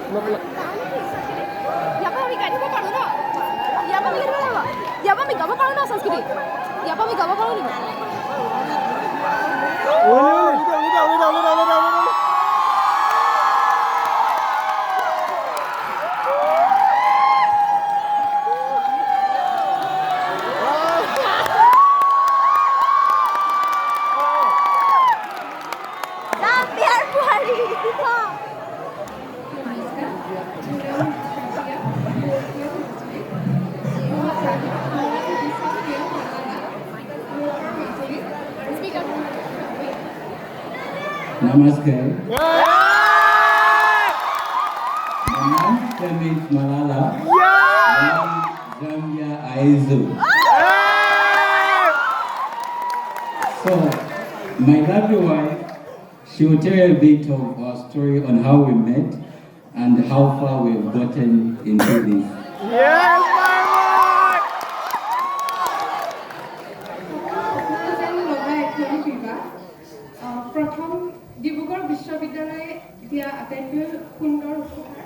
ইয়াৰ পৰা আমি গাই দিব পাৰোঁ ন ইয়াৰ পৰা আমি গাই দিব লাগিব ইয়াৰ পৰা আমি গাব পাৰোঁ ন সংস্কৃতি ইয়াৰ পৰা আমি গাব পাৰোঁ নেকি Namaste. My name is Malala. Zambia Aizu. So, my lovely wife, she will tell you a bit of our story on how we met and how far we've gotten into this. Yes, my boy! প্ৰথম ডিব্ৰুগড় বিশ্ববিদ্যালয়ে দিয়া আটাইতকৈ সুন্দৰ উপহাৰ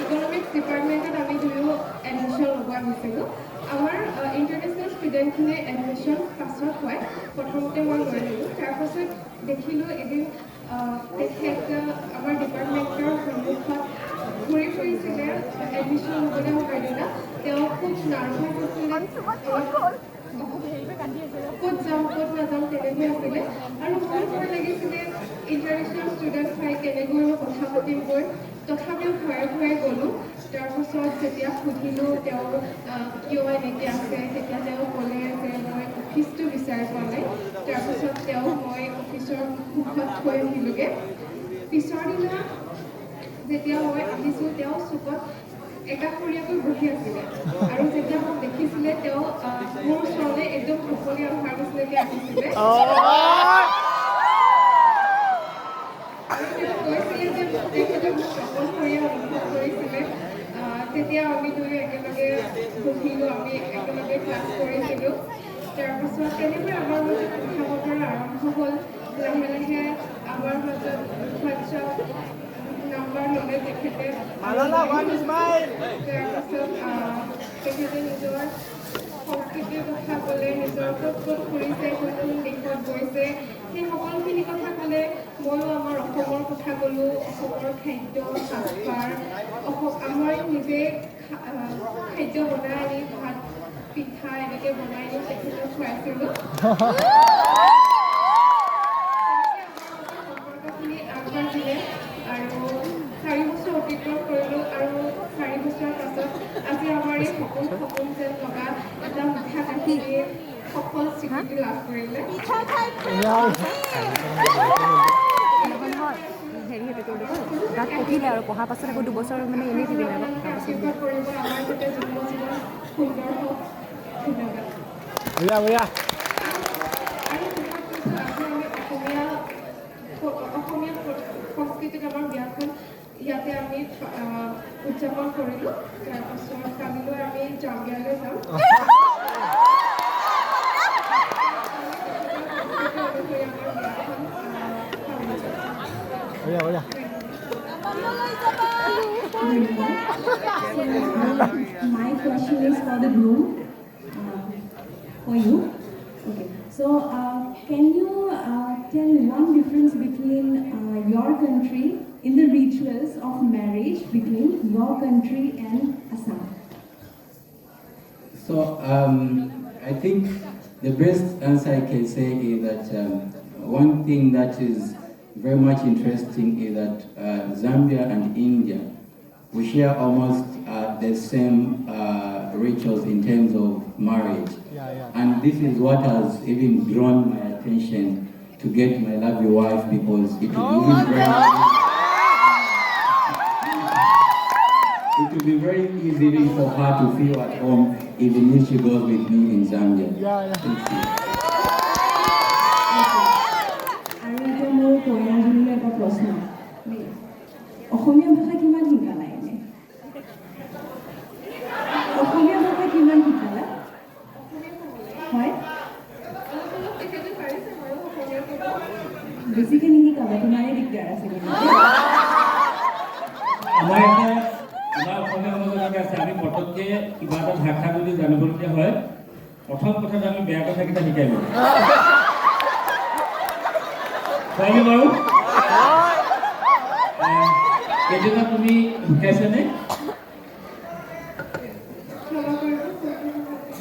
economics ডিপাৰ্টমেণ্টত আমি দুয়ো admission লগোৱা হৈছিলোঁ আমাৰ ইণ্টাৰনেশ্যনেল ষ্টুডেণ্টখিনিয়ে এডমিশ্যন পাছত হয় প্ৰথমতে মই লৈ ল'লোঁ তাৰপাছত দেখিলোঁ এদিন তেখেত আমাৰ ডিপাৰ্টমেণ্টৰ সন্মুখত ঘূৰি ফুৰিছিলে এডমিশ্যন ল'বলৈ হয় দিনা তেওঁ খুব নাৰ্ভাছ আছিলে ক'ত যাম ক'ত নাযাম তেনেকৈ আছিলে আৰু মোৰ ভয় লাগিছিলে ইণ্টাৰনেশ্যনেল ষ্টুডেণ্ট চাই কেনেকৈ মই কথা পাতিমগৈ তথাপিও ভয়ে ভয়ে গ'লোঁ তাৰপাছত যেতিয়া সুধিলোঁ তেওঁ কিয় এনেকৈ আছে তেতিয়া তেওঁ ক'লে যে মই অফিচটো বিচাৰি পোৱা নাই তাৰপাছত তেওঁ মই অফিচৰ মুখত থৈ আহিলোঁগৈ পিছৰ দিনা যেতিয়া মই আহিছোঁ তেওঁ চুকত একাষৰীয়াকৈ বহি আছিলে আৰু যেতিয়া মোক দেখিছিলে তেওঁ মোৰ ওচৰলৈ একদম সকলোৱে অহাৰ নিচিনাকৈ আহিছিলে কৈছিলে যে তেখেতে মোক অকলশৰীয়া অনুভৱ কৰিছিলে তেতিয়া আমি দুয়ো একেলগে বহিলোঁ আমি একেলগে ক্লাছ কৰিছিলোঁ তাৰপাছত তেনেকৈ আমাৰ মাজত কথা বতৰা আৰম্ভ হ'ল লাহে লাহে আমাৰ মাজত হোৱাটছআপ নাম্বাৰ ল'লে তেখেতে তাৰপাছত তেখেতে নিজৰ সংস্কৃতিৰ কথা ক'লে নিজৰ ক'ত ক'ত ফুৰিছে কোন কোন দেশত গৈছে সেই সকলোখিনি কথা ক'লে ময়ো আমাৰ অসমৰ কথা ক'লোঁ অসমৰ খাদ্য সাজপাৰ আমাৰ নিজে খাদ্য বনাই আনি ভাত পিঠা এনেকৈ বনাই আনি তেখেতক খুৱাইছিলোঁ সম্পৰ্কখিনি আগবাঢ়িলে আৰু 4 বছৰ অতিক্ৰম কৰিলোঁ আৰু 4 বছৰৰ পাছত আজি আমাৰ এই সপোন যেন লগা এটা মিঠা কাহিনীয়ে সফল স্বীকৃতি লাভ কৰিলে তাত পঢ়িলে আৰু পঢ়াৰ পাছত আকৌ 2 বছৰ মানে এনেই থাকিলে আশীৰ্বাদ কৰিব আমাৰ যাতে জন্ম জীৱন সুন্দৰ হওক ধন্যবাদ অসমীয়া সংস্কৃতিত আমাৰ বিয়াখন ইয়াতে আমি উদযাপন কৰিলোঁ তাৰপাছত কালিলৈ আমি জাম্বিয়ালৈ যাম My question is for the groom, for you. Okay. So, can you tell one difference between your country in the rituals of marriage between your country and Assam? So, I think the best answer I can say is that one thing that is very much interesting is that Zambia and India, we share almost the same rituals in terms of marriage. And this is what has even drawn my attention to get my lovely wife because it will be very easy for her to feel at home even if she goes with me in Zambia. Thank you. আৰু এতিয়া মোৰ কইনাজনীলৈ এটা প্ৰশ্ন অসমীয়া ভাষা কিমান শিকালা এনে অসমীয়া ভাষা কিমান শিকালা হয় বেছিকৈ নিশিকাবা তোমাৰে দিগদাৰ আছে কিন্তু। আমাৰ অসমীয়া সমাজত এটা আছে, আমি পটককৈ কিবা এটা ভাষা যদি জানিবলগীয়া হয় প্ৰথম কথাত আমি বেয়া কথাকেইটা শিকাই লওঁ। হয়নে বাৰু? কেতিয়াবা তুমি শিকাইছানে?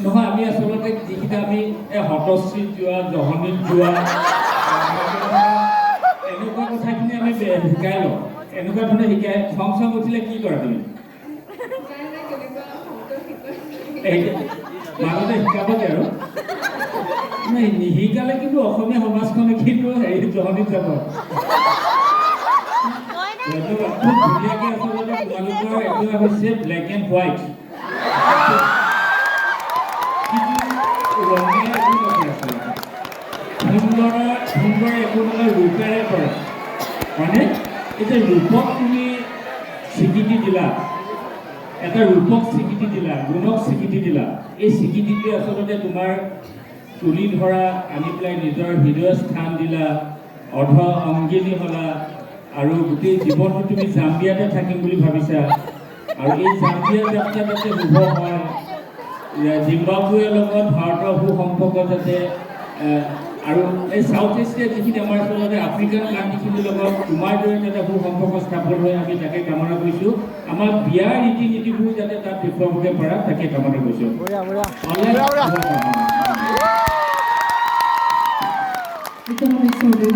নহয়, আমি আচলতে যিকেইটা আমি হতশ্ৰীত যোৱা, জহনীত যোৱা, এনেকুৱা কথাখিনি আমি শিকাই লওঁ। এনেকুৱা ধৰণে শিকাই খং চং উঠিলে কি কৰা তুমি? মাজতে শিকাবগে আৰু নিশিকালে কিন্তু অসমীয়া সমাজখনে কিন্তু হেৰি জহনীত যাব। ধন্যবাদ। খুব ধুনীয়াকৈ আচলতে তোমালোকৰ এইটো হৈছে ব্লেক এণ্ড হোৱাইট। সুন্দৰ একো মানে ৰূপেৰে কৰে, হয়নে? এতিয়া ৰূপক তুমি স্বীকৃতি দিলা, এটা ৰূপক স্বীকৃতি দিলা, গুণক স্বীকৃতি দিলা। এই স্বীকৃতিটোৱে আচলতে তোমাৰ তুলি ধৰা, আনি পেলাই নিজৰ হৃদয় স্থান দিলা, অৰ্ধ অংগিনী হ'লা, আৰু গোটেই জীৱনটো তুমি জাম্বিয়াতে থাকিম বুলি ভাবিছা। আৰু এই জাম্বিয়া যাত্ৰা যাতে শুভ হয়, জিম্বাবুৱেৰ লগত ভাৰতৰ সুসম্পৰ্ক যাতে, আৰু এই চাউথ এছিয়াৰ যিখিনি আমাৰ আচলতে আফ্ৰিকান কাণ্ট্ৰিখিনিৰ লগত তোমাৰ দৰে যাতে সুসম্পৰ্ক স্থাপন হয়, আমি তাকে কামনা কৰিছোঁ। আমাৰ বিয়াৰ ৰীতি নীতিবোৰ যাতে তাত দেখুৱাবগৈ পাৰা, তাকে কামনা কৰিছোঁ। Economic survey